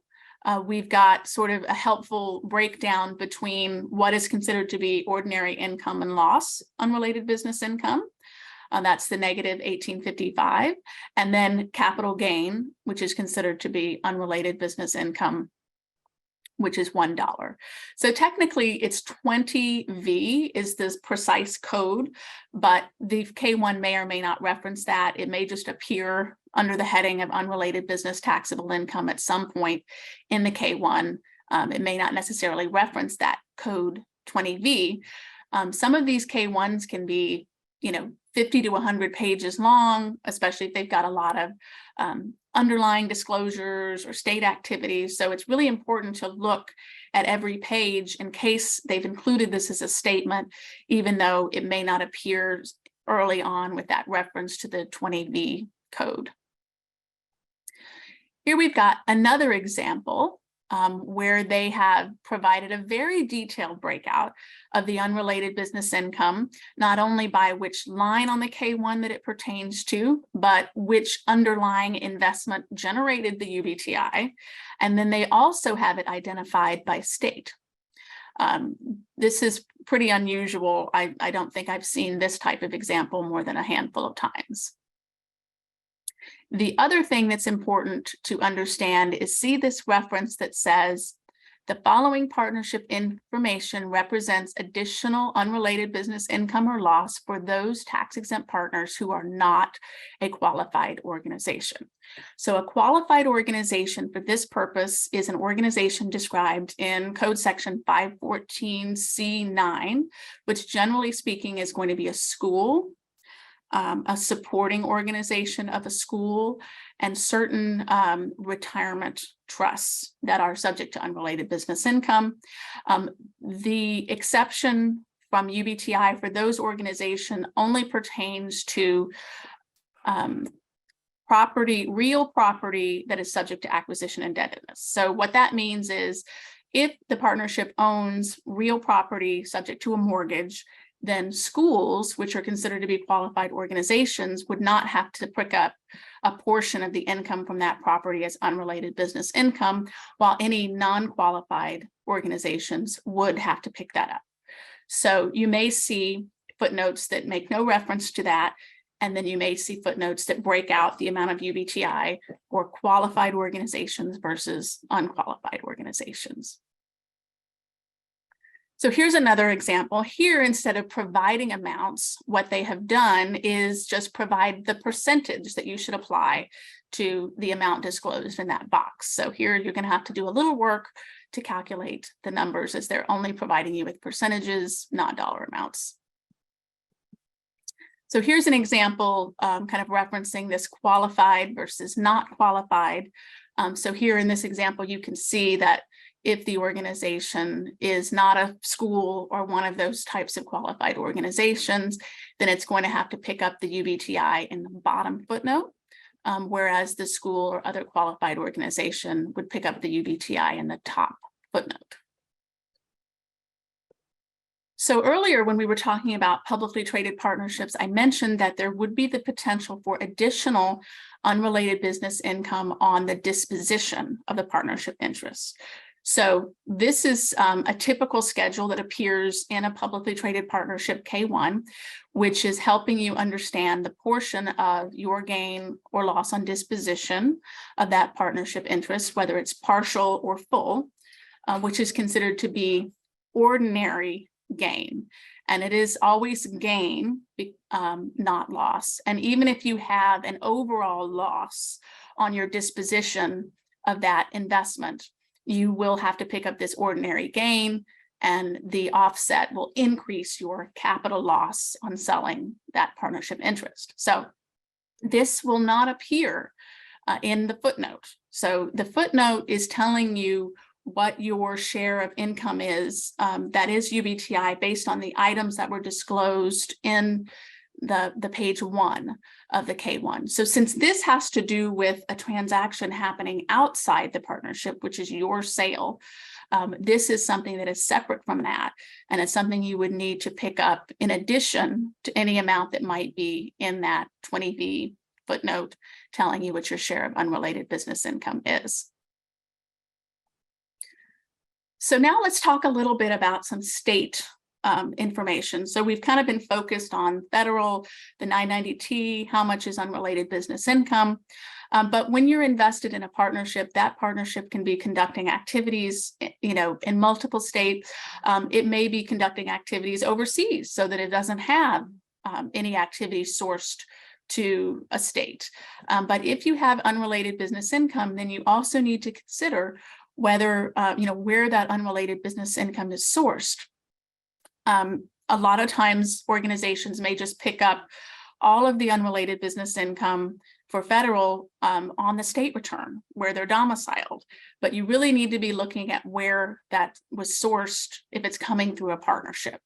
Speaker 2: we've got sort of a helpful breakdown between what is considered to be ordinary income and loss, unrelated business income. That's the negative 1855, and then capital gain, which is considered to be unrelated business income, which is $1. So technically it's 20V is this precise code, but the K1 may or may not reference that. It may just appear under the heading of unrelated business taxable income at some point in the K1. It may not necessarily reference that code 20V. Some of these K1s can be, 50 to 100 pages long, especially if they've got a lot of underlying disclosures or state activities. So it's really important to look at every page in case they've included this as a statement, even though it may not appear early on with that reference to the 20V code. Here we've got another example where they have provided a very detailed breakout of the unrelated business income, not only by which line on the K1 that it pertains to, but which underlying investment generated the UBTI. And then they also have it identified by state. This is pretty unusual. I don't think I've seen this type of example more than a handful of times. The other thing that's important to understand is see this reference that says the following partnership information represents additional unrelated business income or loss for those tax-exempt partners who are not a qualified organization. So a qualified organization for this purpose is an organization described in Code Section 514C9, which generally speaking is going to be a school, a supporting organization of a school, and certain retirement trusts that are subject to unrelated business income. The exception from UBTI for those organizations only pertains to real property that is subject to acquisition indebtedness. So what that means is if the partnership owns real property subject to a mortgage, then schools, which are considered to be qualified organizations, would not have to pick up a portion of the income from that property as unrelated business income, while any non-qualified organizations would have to pick that up. So you may see footnotes that make no reference to that, and then you may see footnotes that break out the amount of UBTI for qualified organizations versus unqualified organizations. So here's another example. Here, instead of providing amounts, what they have done is just provide the percentage that you should apply to the amount disclosed in that box. So here you're going to have to do a little work to calculate the numbers, as they're only providing you with percentages, not dollar amounts. So here's an example kind of referencing this qualified versus not qualified. So here in this example, you can see that if the organization is not a school or one of those types of qualified organizations, then it's going to have to pick up the UBTI in the bottom footnote. whereas the school or other qualified organization would pick up the UBTI in the top footnote. So earlier, when we were talking about publicly traded partnerships, I mentioned that there would be the potential for additional unrelated business income on the disposition of the partnership interests. So this is a typical schedule that appears in a publicly traded partnership K1, which is helping you understand the portion of your gain or loss on disposition of that partnership interest, whether it's partial or full, which is considered to be ordinary gain. And it is always gain, not loss. And even if you have an overall loss on your disposition of that investment, you will have to pick up this ordinary gain, and the offset will increase your capital loss on selling that partnership interest. So this will not appear in the footnote. So the footnote is telling you what your share of income is, that is UBTI, based on the items that were disclosed in the page 1 of the K1. So since this has to do with a transaction happening outside the partnership, which is your sale, this is something that is separate from that, and it's something you would need to pick up in addition to any amount that might be in that 20B footnote telling you what your share of unrelated business income is. So now let's talk a little bit about some state information. So we've kind of been focused on federal, the 990T, how much is unrelated business income. But when you're invested in a partnership, that partnership can be conducting activities, in multiple states. It may be conducting activities overseas so that it doesn't have any activity sourced to a state. But if you have unrelated business income, then you also need to consider whether, where that unrelated business income is sourced. A lot of times organizations may just pick up all of the unrelated business income for federal on the state return where they're domiciled, but you really need to be looking at where that was sourced if it's coming through a partnership.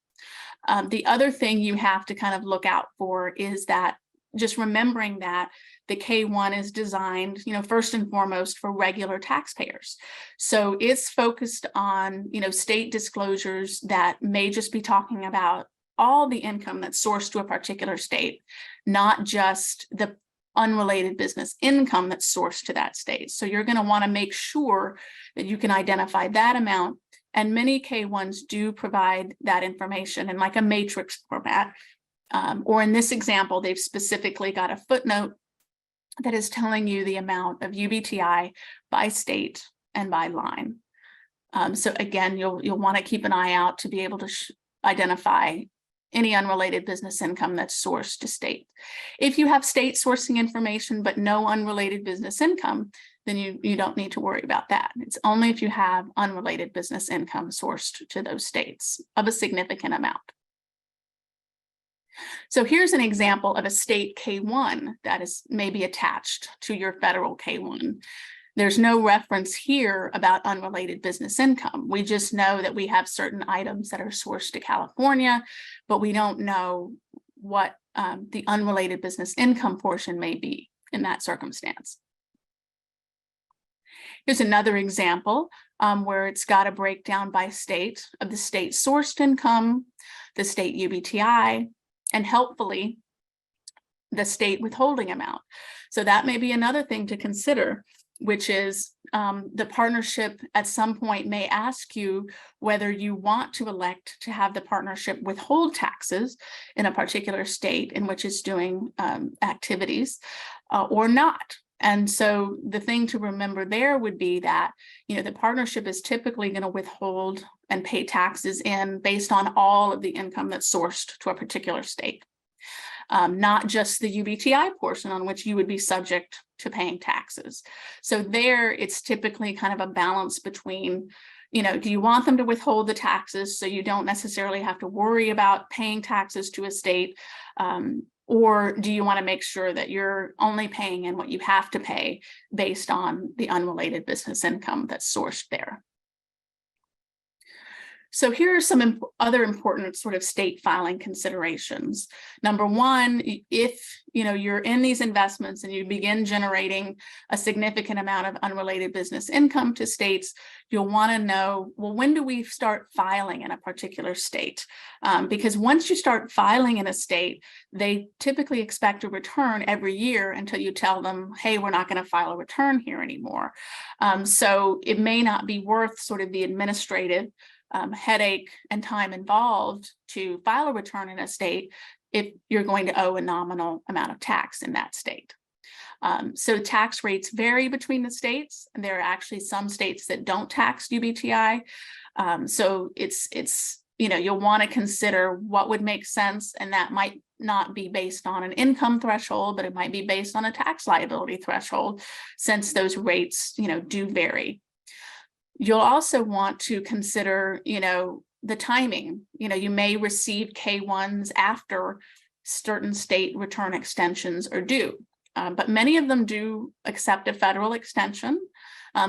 Speaker 2: The other thing you have to kind of look out for is that just remembering that the K1 is designed, first and foremost for regular taxpayers. So it's focused on, state disclosures that may just be talking about all the income that's sourced to a particular state, not just the unrelated business income that's sourced to that state. So you're going to want to make sure that you can identify that amount. And many K1s do provide that information in like a matrix format. Or in this example, they've specifically got a footnote that is telling you the amount of UBTI by state and by line. So again, you'll want to keep an eye out to be able to identify any unrelated business income that's sourced to state. If you have state sourcing information but no unrelated business income, then you don't need to worry about that. It's only if you have unrelated business income sourced to those states of a significant amount. So here's an example of a state K1 that is maybe attached to your federal K1. There's no reference here about unrelated business income. We just know that we have certain items that are sourced to California, but we don't know what the unrelated business income portion may be in that circumstance. Here's another example where it's got a breakdown by state of the state sourced income, the state UBTI, and helpfully the state withholding amount. So that may be another thing to consider, which is the partnership at some point may ask you whether you want to elect to have the partnership withhold taxes in a particular state in which it's doing activities or not. And so the thing to remember there would be that, the partnership is typically going to withhold and pay taxes based on all of the income that's sourced to a particular state, not just the UBTI portion on which you would be subject to paying taxes. So there, it's typically kind of a balance between, do you want them to withhold the taxes so you don't necessarily have to worry about paying taxes to a state, or do you want to make sure that you're only paying in what you have to pay based on the unrelated business income that's sourced there? So here are some other important sort of state filing considerations. Number one, if you're in these investments and you begin generating a significant amount of unrelated business income to states, you'll want to know, well, when do we start filing in a particular state? Because once you start filing in a state, they typically expect a return every year until you tell them, hey, we're not going to file a return here anymore. So it may not be worth sort of the administrative headache and time involved to file a return in a state if you're going to owe a nominal amount of tax in that state. So tax rates vary between the states, and there are actually some states that don't tax UBTI. So it's you'll want to consider what would make sense, and that might not be based on an income threshold, but it might be based on a tax liability threshold, since those rates do vary. You'll also want to consider, the timing. You may receive K-1s after certain state return extensions are due, but many of them do accept a federal extension.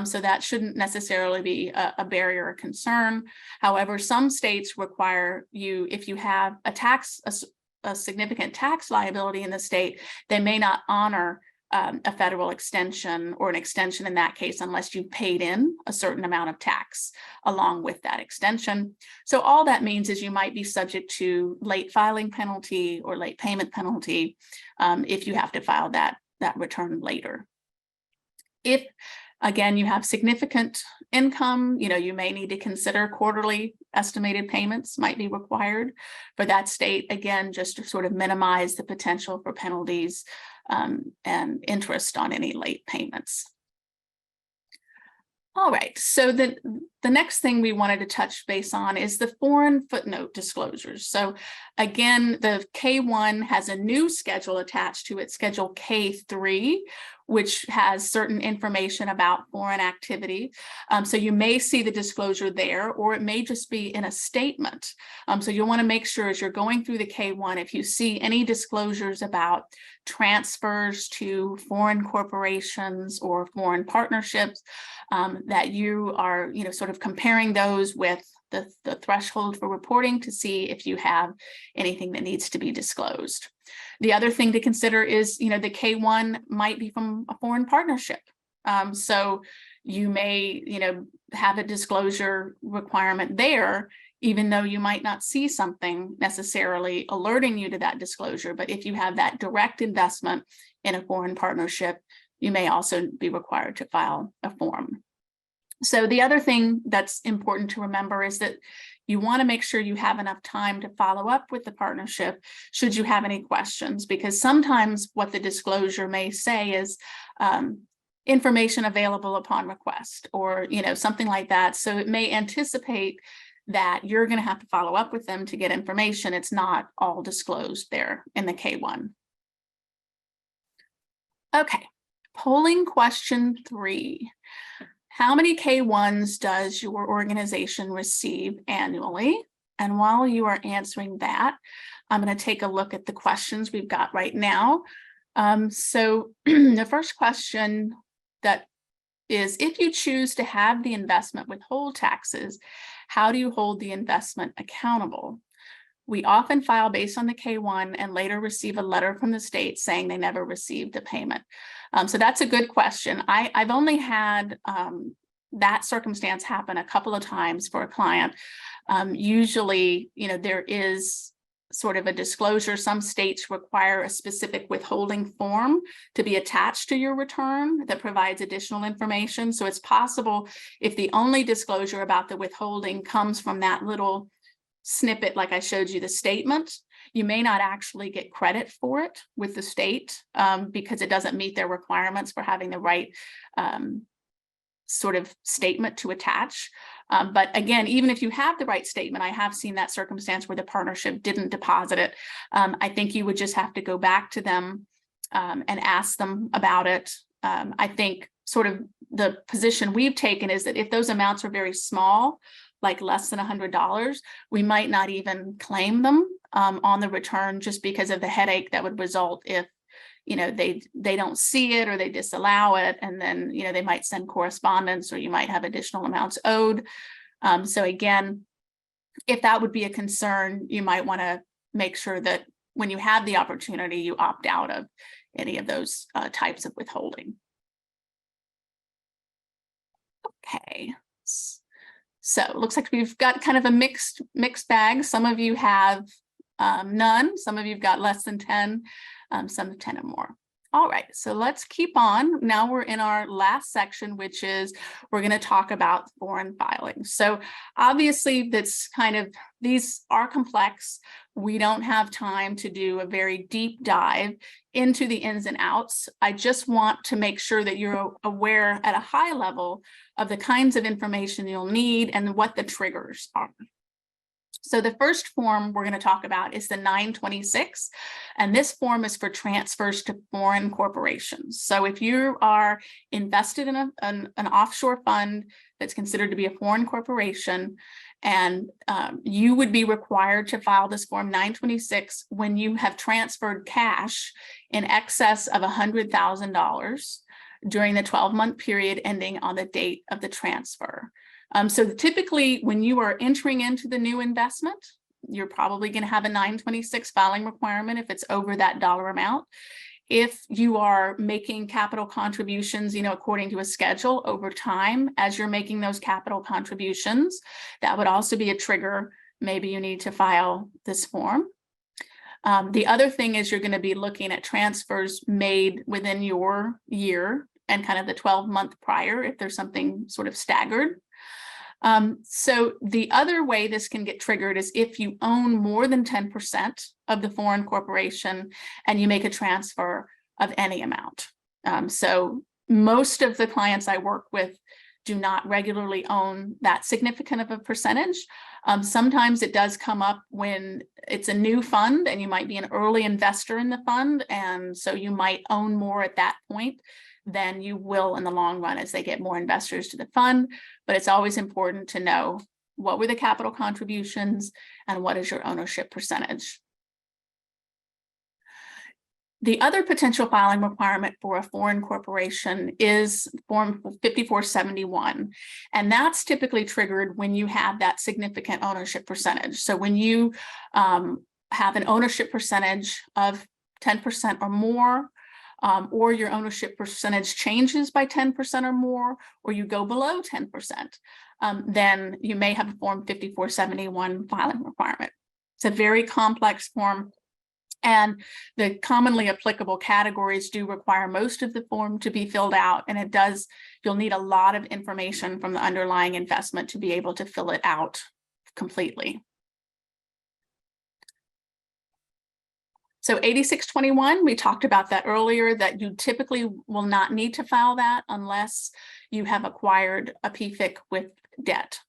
Speaker 2: So that shouldn't necessarily be a barrier or concern. However, some states require you, if you have a significant tax liability in the state, they may not honor a federal extension or an extension in that case unless you've paid in a certain amount of tax along with that extension. So all that means is you might be subject to late filing penalty or late payment penalty if you have to file that return later. If again you have significant income, you may need to consider quarterly estimated payments might be required for that state, again, just to sort of minimize the potential for penalties and interest on any late payments. All right, so the next thing we wanted to touch base on is the foreign footnote disclosures. So again, the K-1 has a new schedule attached to it, Schedule K-3, which has certain information about foreign activity. So you may see the disclosure there, or it may just be in a statement. So you'll want to make sure as you're going through the K-1, if you see any disclosures about transfers to foreign corporations or foreign partnerships, that you are, sort of comparing those with the threshold for reporting to see if you have anything that needs to be disclosed. The other thing to consider is, the K-1 might be from a foreign partnership. So you may, have a disclosure requirement there, even though you might not see something necessarily alerting you to that disclosure. But if you have that direct investment in a foreign partnership, you may also be required to file a form. So the other thing that's important to remember is that you want to make sure you have enough time to follow up with the partnership should you have any questions, because sometimes what the disclosure may say is information available upon request, or something like that. So it may anticipate that you're going to have to follow up with them to get information. It's not all disclosed there in the K-1. Okay, polling question 3. How many K-1s does your organization receive annually? And while you are answering that, I'm going to take a look at the questions we've got right now. So the first question that is, if you choose to have the investment withhold taxes, how do you hold the investment accountable? We often file based on the K-1 and later receive a letter from the state saying they never received a payment. So that's a good question. I've only had that circumstance happen a couple of times for a client. Usually, there is sort of a disclosure. Some states require a specific withholding form to be attached to your return that provides additional information. So it's possible if the only disclosure about the withholding comes from that little snippet, like I showed you the statement, you may not actually get credit for it with the state because it doesn't meet their requirements for having the right sort of statement to attach. But again, even if you have the right statement, I have seen that circumstance where the partnership didn't deposit it. I think you would just have to go back to them and ask them about it. I think sort of the position we've taken is that if those amounts are very small, like less than $100, we might not even claim them on the return, just because of the headache that would result if they don't see it or they disallow it, and then they might send correspondence, or you might have additional amounts owed. So again, if that would be a concern, you might want to make sure that when you have the opportunity, you opt out of any of those types of withholding. Okay, so it looks like we've got kind of a mixed bag. Some of you have none, some of you've got less than 10, some have 10 or more. All right, so let's keep on. Now we're in our last section, which is we're going to talk about foreign filings. So obviously these are complex. We don't have time to do a very deep dive into the ins and outs. I just want to make sure that you're aware at a high level of the kinds of information you'll need and what the triggers are. So the first form we're going to talk about is the 926, and this form is for transfers to foreign corporations. So if you are invested in an offshore fund that's considered to be a foreign corporation, and you would be required to file this form 926 when you have transferred cash in excess of $100,000 during the 12-month period ending on the date of the transfer. So typically, when you are entering into the new investment, you're probably going to have a 926 filing requirement if it's over that dollar amount. If you are making capital contributions, according to a schedule over time, as you're making those capital contributions, that would also be a trigger. Maybe you need to file this form. The other thing is you're going to be looking at transfers made within your year and kind of the 12-month prior, if there's something sort of staggered. So the other way this can get triggered is if you own more than 10% of the foreign corporation and you make a transfer of any amount. So most of the clients I work with do not regularly own that significant of a percentage. Sometimes it does come up when it's a new fund and you might be an early investor in the fund, and so you might own more at that point than you will in the long run as they get more investors to the fund. But it's always important to know what were the capital contributions and what is your ownership percentage. The other potential filing requirement for a foreign corporation is Form 5471, and that's typically triggered when you have that significant ownership percentage. So when you have an ownership percentage of 10% or more, or your ownership percentage changes by 10% or more, or you go below 10%, then you may have a Form 5471 filing requirement. It's a very complex form, and the commonly applicable categories do require most of the form to be filled out, and you'll need a lot of information from the underlying investment to be able to fill it out completely. So 8621, we talked about that earlier, that you typically will not need to file that unless you have acquired a PFIC with debt.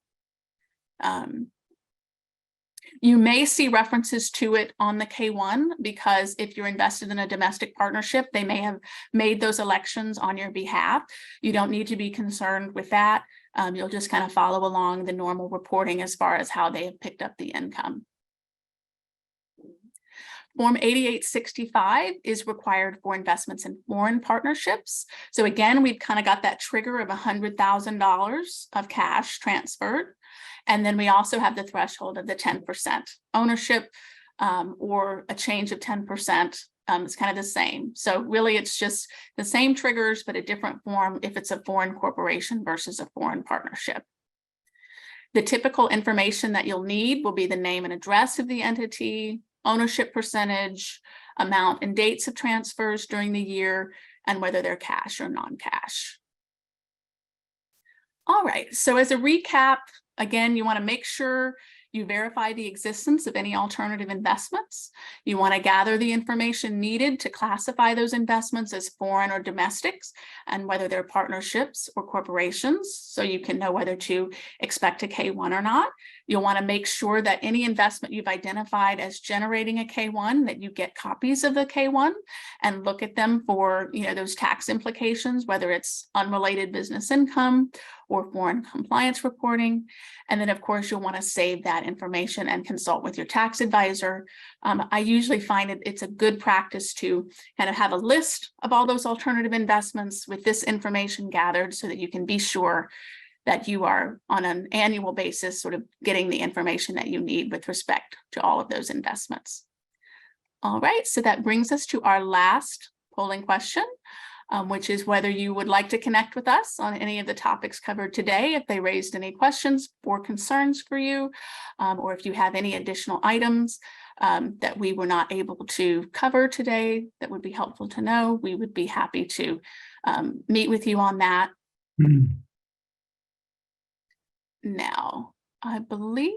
Speaker 2: You may see references to it on the K-1 because if you're invested in a domestic partnership, they may have made those elections on your behalf. You don't need to be concerned with that. You'll just kind of follow along the normal reporting as far as how they have picked up the income. Form 8865 is required for investments in foreign partnerships. So again, we've kind of got that trigger of $100,000 of cash transferred. And then we also have the threshold of the 10% ownership, or a change of 10%. It's kind of the same. So really, it's just the same triggers, but a different form if it's a foreign corporation versus a foreign partnership. The typical information that you'll need will be the name and address of the entity, ownership percentage, amount and dates of transfers during the year, and whether they're cash or non-cash. All right, so as a recap, again, you want to make sure you verify the existence of any alternative investments. You want to gather the information needed to classify those investments as foreign or domestics, and whether they're partnerships or corporations, so you can know whether to expect a K-1 or not. You'll want to make sure that any investment you've identified as generating a K-1, that you get copies of the K-1 and look at them for those tax implications, whether it's unrelated business income or foreign compliance reporting. And then, of course, you'll want to save that information and consult with your tax advisor. I usually find it's a good practice to kind of have a list of all those alternative investments with this information gathered so that you can be sure that you are on an annual basis sort of getting the information that you need with respect to all of those investments. All right, so that brings us to our last polling question, which is whether you would like to connect with us on any of the topics covered today, if they raised any questions or concerns for you, or if you have any additional items that we were not able to cover today that would be helpful to know. We would be happy to meet with you on that. Now, I believe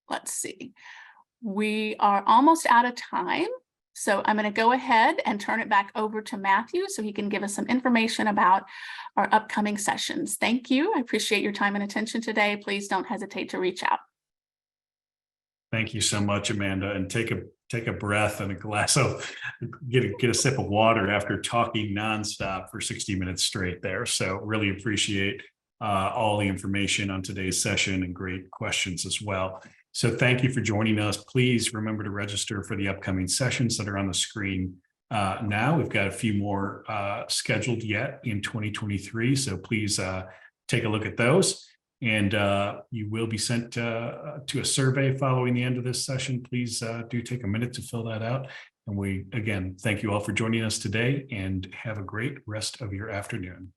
Speaker 2: let's see, we are almost out of time. So I'm going to go ahead and turn it back over to Matthew so he can give us some information about our upcoming sessions. Thank you. I appreciate your time and attention today. Please don't hesitate to reach out.
Speaker 1: Thank you so much, Amanda, and take a breath and a glass of get a sip of water after talking nonstop for 60 minutes straight there. So really appreciate all the information on today's session and great questions as well. So thank you for joining us. Please remember to register for the upcoming sessions that are on the screen now. We've got a few more scheduled yet in 2023. So please take a look at those. And you will be sent to a survey following the end of this session. Please do take a minute to fill that out. And we, again, thank you all for joining us today and have a great rest of your afternoon.